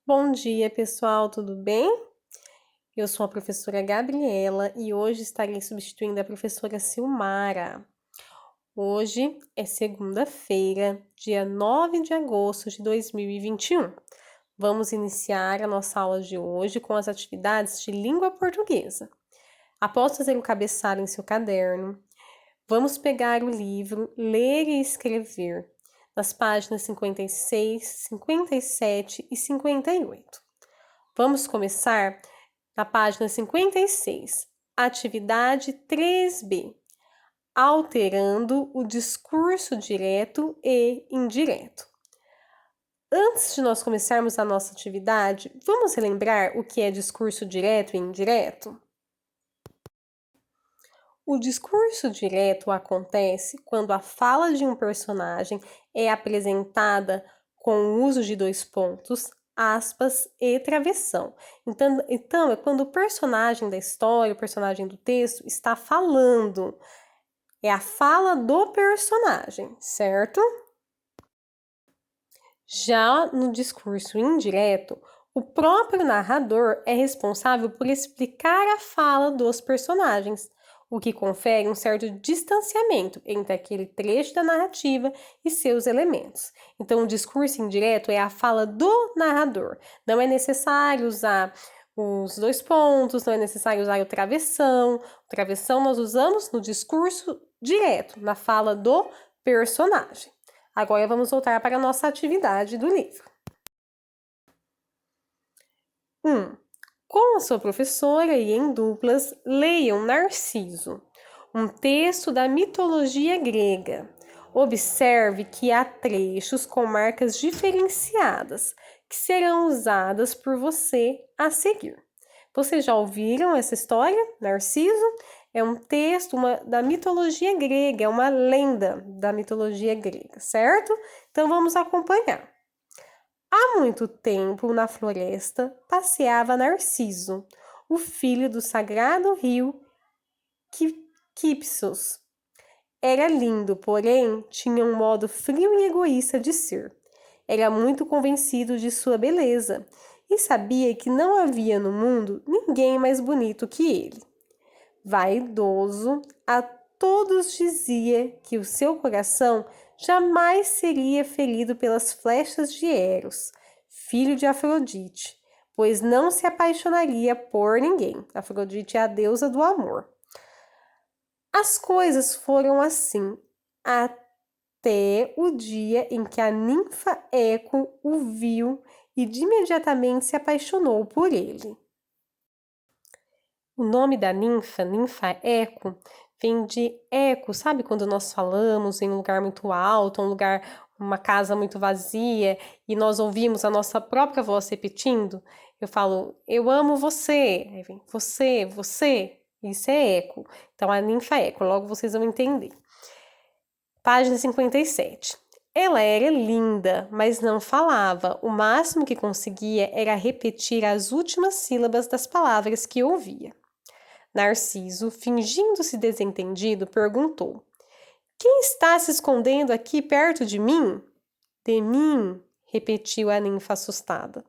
Bom dia, pessoal, tudo bem? Eu sou a professora Gabriela e hoje estarei substituindo a professora Silmara. Hoje é segunda-feira, dia 9 de agosto de 2021. Vamos iniciar a nossa aula de hoje com as atividades de língua portuguesa. Após fazer o cabeçalho em seu caderno, vamos pegar o livro Ler e Escrever, nas páginas 56, 57 e 58. Vamos começar na página 56, atividade 3B, alterando o discurso direto e indireto. Antes de nós começarmos a nossa atividade, vamos relembrar o que é discurso direto e indireto? O discurso direto acontece quando a fala de um personagem é apresentada com o uso de dois pontos, aspas e travessão. Então, é quando o personagem da história, o personagem do texto, está falando. É a fala do personagem, certo? Já no discurso indireto, o próprio narrador é responsável por explicar a fala dos personagens, o que confere um certo distanciamento entre aquele trecho da narrativa e seus elementos. Então, o discurso indireto é a fala do narrador. Não é necessário usar os dois pontos, não é necessário usar o travessão. O travessão nós usamos no discurso direto, na fala do personagem. Agora vamos voltar para a nossa atividade do livro. 1. Com a sua professora e em duplas, leiam Narciso, um texto da mitologia grega. Observe que há trechos com marcas diferenciadas que serão usadas por você a seguir. Vocês já ouviram essa história? Narciso é um texto da mitologia grega, é uma lenda da mitologia grega, certo? Então vamos acompanhar. Há muito tempo, na floresta, passeava Narciso, o filho do sagrado rio Quipsos. Era lindo, porém tinha um modo frio e egoísta de ser. Era muito convencido de sua beleza e sabia que não havia no mundo ninguém mais bonito que ele. Vaidoso, a todos dizia que o seu coração jamais seria ferido pelas flechas de Eros, filho de Afrodite, pois não se apaixonaria por ninguém. Afrodite é a deusa do amor. As coisas foram assim até o dia em que a ninfa Eco o viu e de imediatamente se apaixonou por ele. O nome da ninfa Eco, vem de eco, sabe quando nós falamos em um lugar muito alto, uma casa muito vazia, e nós ouvimos a nossa própria voz repetindo? Eu falo, eu amo você, aí vem você, isso é eco. Então, a ninfa Eco, logo vocês vão entender. Página 57. Ela era linda, mas não falava. O máximo que conseguia era repetir as últimas sílabas das palavras que ouvia. Narciso, fingindo-se desentendido, perguntou: Quem está se escondendo aqui perto de mim? De mim, repetiu a ninfa assustada.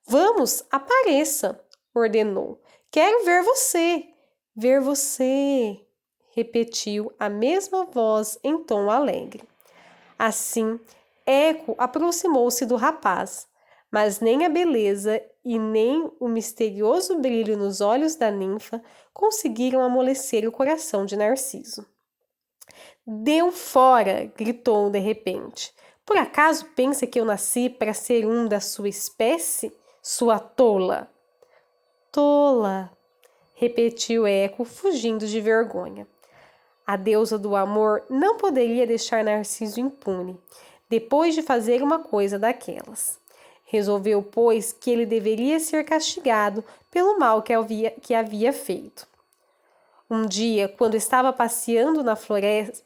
Vamos, apareça, ordenou. Quero ver você. Ver você, repetiu a mesma voz em tom alegre. Assim, Eco aproximou-se do rapaz, mas nem a beleza e nem o misterioso brilho nos olhos da ninfa conseguiram amolecer o coração de Narciso. Deu fora! Gritou de repente. Por acaso pensa que eu nasci para ser um da sua espécie, sua tola? Tola! Repetiu Eco, fugindo de vergonha. A deusa do amor não poderia deixar Narciso impune, depois de fazer uma coisa daquelas. Resolveu, pois, que ele deveria ser castigado pelo mal que havia feito. Um dia, quando estava passeando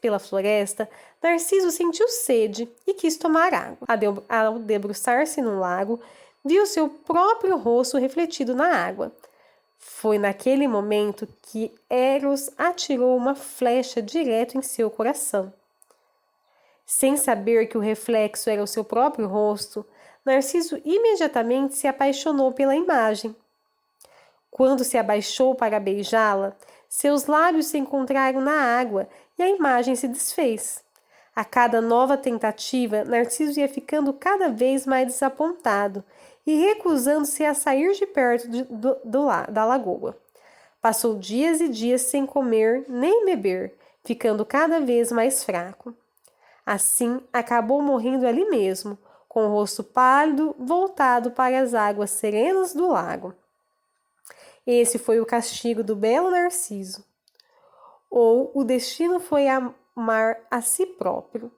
pela floresta, Narciso sentiu sede e quis tomar água. Ao debruçar-se no lago, viu seu próprio rosto refletido na água. Foi naquele momento que Eros atirou uma flecha direto em seu coração. Sem saber que o reflexo era o seu próprio rosto, Narciso imediatamente se apaixonou pela imagem. Quando se abaixou para beijá-la, seus lábios se encontraram na água e a imagem se desfez. A cada nova tentativa, Narciso ia ficando cada vez mais desapontado e recusando-se a sair de perto da lagoa. Passou dias e dias sem comer nem beber, ficando cada vez mais fraco. Assim, acabou morrendo ali mesmo, com o rosto pálido voltado para as águas serenas do lago. Esse foi o castigo do belo Narciso. Ou o destino foi amar a si próprio.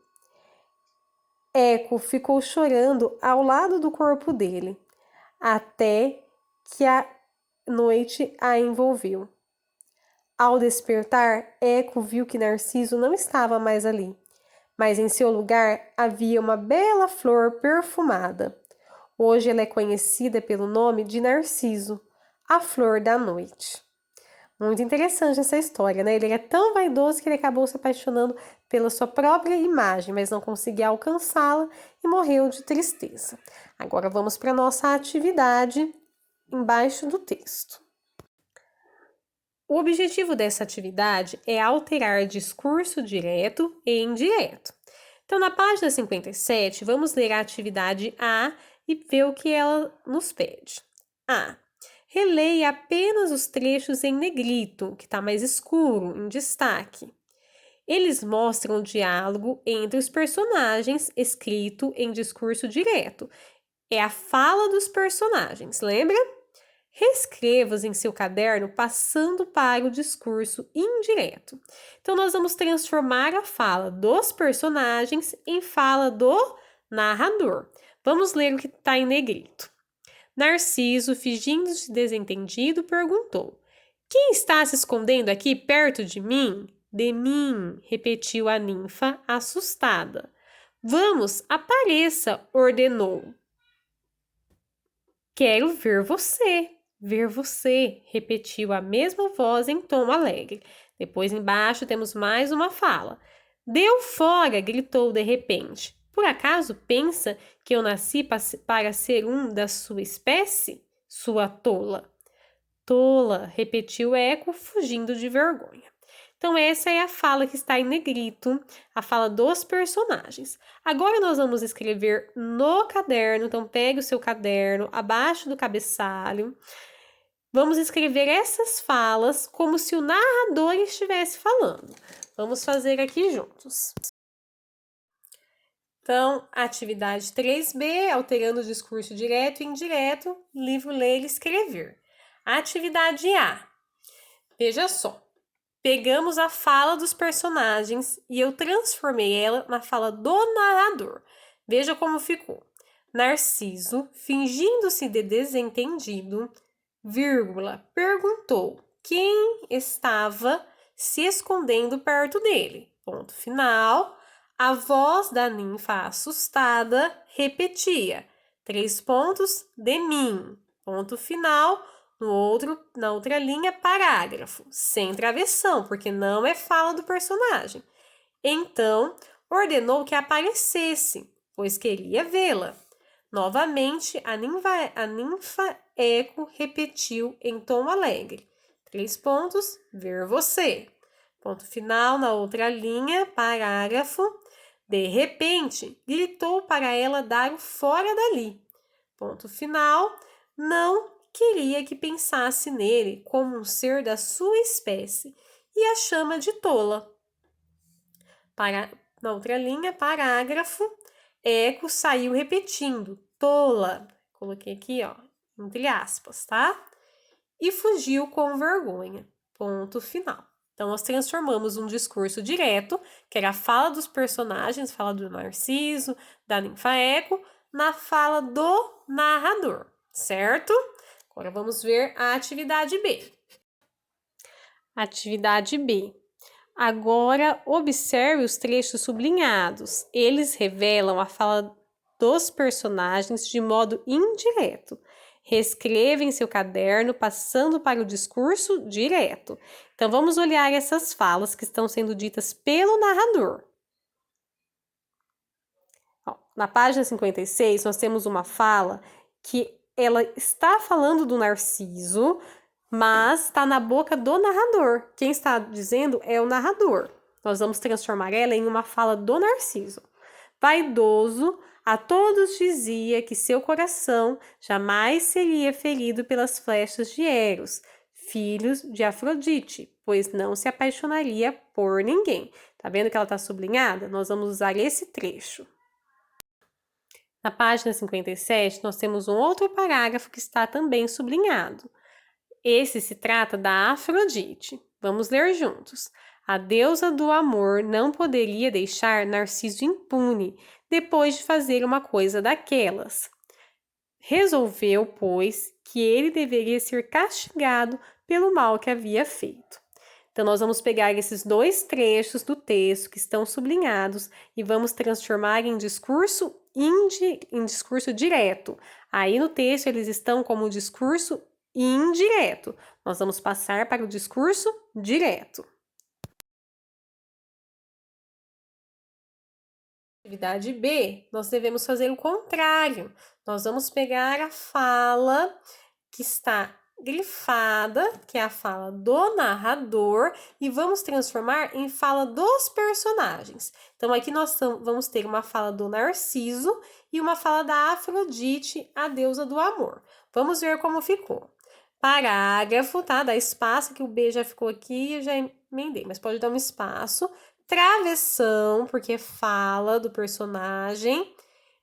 Eco ficou chorando ao lado do corpo dele, até que a noite a envolveu. Ao despertar, Eco viu que Narciso não estava mais ali, mas em seu lugar havia uma bela flor perfumada. Hoje ela é conhecida pelo nome de Narciso, a flor da noite. Muito interessante essa história, né? Ele era tão vaidoso que ele acabou se apaixonando pela sua própria imagem, mas não conseguia alcançá-la e morreu de tristeza. Agora vamos para a nossa atividade embaixo do texto. O objetivo dessa atividade é alterar discurso direto e indireto. Então, na página 57, vamos ler a atividade A e ver o que ela nos pede. A. Releia apenas os trechos em negrito, que está mais escuro, em destaque. Eles mostram o diálogo entre os personagens escrito em discurso direto. É a fala dos personagens, lembra? Reescreva-os em seu caderno passando para o discurso indireto. Então, nós vamos transformar a fala dos personagens em fala do narrador. Vamos ler o que está em negrito. Narciso, fingindo-se desentendido, perguntou: Quem está se escondendo aqui perto de mim? De mim, repetiu a ninfa, assustada. Vamos, apareça, ordenou. Quero ver você, repetiu a mesma voz em tom alegre. Depois embaixo temos mais uma fala. Deu fora, gritou de repente. Por acaso pensa que eu nasci para ser um da sua espécie? Sua tola. Tola, repetiu Eco, fugindo de vergonha. Então, essa é a fala que está em negrito, a fala dos personagens. Agora, nós vamos escrever no caderno. Então, pegue o seu caderno, abaixo do cabeçalho. Vamos escrever essas falas como se o narrador estivesse falando. Vamos fazer aqui juntos. Então, atividade 3B, alterando o discurso direto e indireto, livro ler e escrever. Atividade A. Veja só. Pegamos a fala dos personagens e eu transformei ela na fala do narrador. Veja como ficou. Narciso, fingindo-se de desentendido, vírgula, perguntou quem estava se escondendo perto dele. Ponto final. A voz da ninfa assustada repetia, 3 pontos, de mim. Ponto final. Na outra linha, parágrafo, sem travessão, porque não é fala do personagem. Então, ordenou que aparecesse, pois queria vê-la. Novamente, a ninfa Eco repetiu em tom alegre. 3 pontos, ver você. Ponto final, na outra linha, parágrafo. De repente, gritou para ela dar o fora dali. Ponto final, não queria que pensasse nele como um ser da sua espécie e a chama de tola. Na outra linha, parágrafo, Eco saiu repetindo, tola, coloquei aqui, ó, entre aspas, tá? E fugiu com vergonha, ponto final. Então, nós transformamos um discurso direto, que era a fala dos personagens, fala do Narciso, da ninfa Eco, na fala do narrador, certo? Agora vamos ver a atividade B. Atividade B. Agora observe os trechos sublinhados. Eles revelam a fala dos personagens de modo indireto. Reescreva em seu caderno, passando para o discurso direto. Então, vamos olhar essas falas que estão sendo ditas pelo narrador. na página 56, nós temos uma fala que ela está falando do Narciso, mas está na boca do narrador. Quem está dizendo é o narrador. Nós vamos transformar ela em uma fala do Narciso. Vaidoso, a todos dizia que seu coração jamais seria ferido pelas flechas de Eros, filhos de Afrodite, pois não se apaixonaria por ninguém. Tá vendo que ela está sublinhada? Nós vamos usar esse trecho. Na página 57, nós temos um outro parágrafo que está também sublinhado. Esse se trata da Afrodite. Vamos ler juntos. A deusa do amor não poderia deixar Narciso impune depois de fazer uma coisa daquelas. Resolveu, pois, que ele deveria ser castigado pelo mal que havia feito. Então, nós vamos pegar esses dois trechos do texto que estão sublinhados e vamos transformar em discurso direto. Aí no texto eles estão como discurso indireto. Nós vamos passar para o discurso direto. Atividade B, nós devemos fazer o contrário. Nós vamos pegar a fala que está grifada, que é a fala do narrador, e vamos transformar em fala dos personagens. Então, aqui nós vamos ter uma fala do Narciso e uma fala da Afrodite, a deusa do amor. Vamos ver como ficou. Parágrafo, tá? Dá espaço, que o B já ficou aqui e eu já emendei, mas pode dar um espaço. Travessão, porque fala do personagem.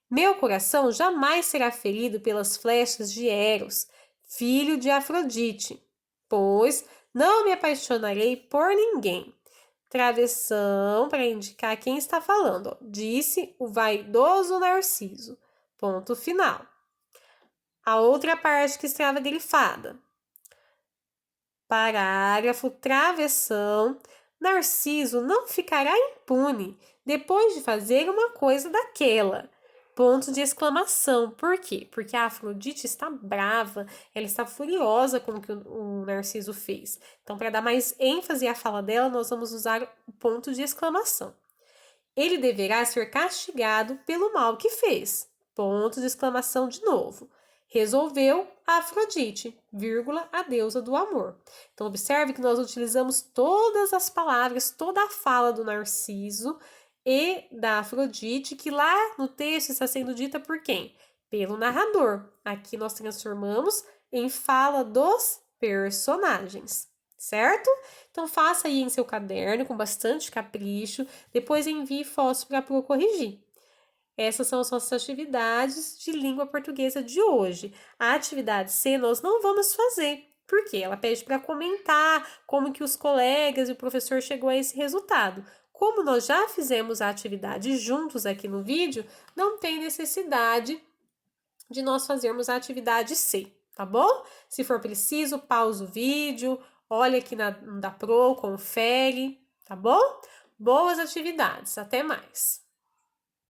Meu coração jamais será ferido pelas flechas de Eros, filho de Afrodite, pois não me apaixonarei por ninguém. Travessão, para indicar quem está falando, disse o vaidoso Narciso. Ponto final. A outra parte que estava grifada. Parágrafo, travessão. Narciso não ficará impune depois de fazer uma coisa daquela. Ponto de exclamação. Por quê? Porque a Afrodite está brava, ela está furiosa com o que o Narciso fez. Então, para dar mais ênfase à fala dela, nós vamos usar o ponto de exclamação. Ele deverá ser castigado pelo mal que fez. Ponto de exclamação de novo. Resolveu a Afrodite, vírgula, a deusa do amor. Então, observe que nós utilizamos todas as palavras, toda a fala do Narciso e da Afrodite, que lá no texto está sendo dita por quem? Pelo narrador. Aqui nós transformamos em fala dos personagens, certo? Então, faça aí em seu caderno com bastante capricho, depois envie fotos para a corrigir. Essas são as nossas atividades de língua portuguesa de hoje. A atividade C nós não vamos fazer, porque ela pede para comentar como que os colegas e o professor chegou a esse resultado. Como nós já fizemos a atividade juntos aqui no vídeo, não tem necessidade de nós fazermos a atividade C, tá bom? Se for preciso, pausa o vídeo, olha aqui da Pro, confere, tá bom? Boas atividades, até mais!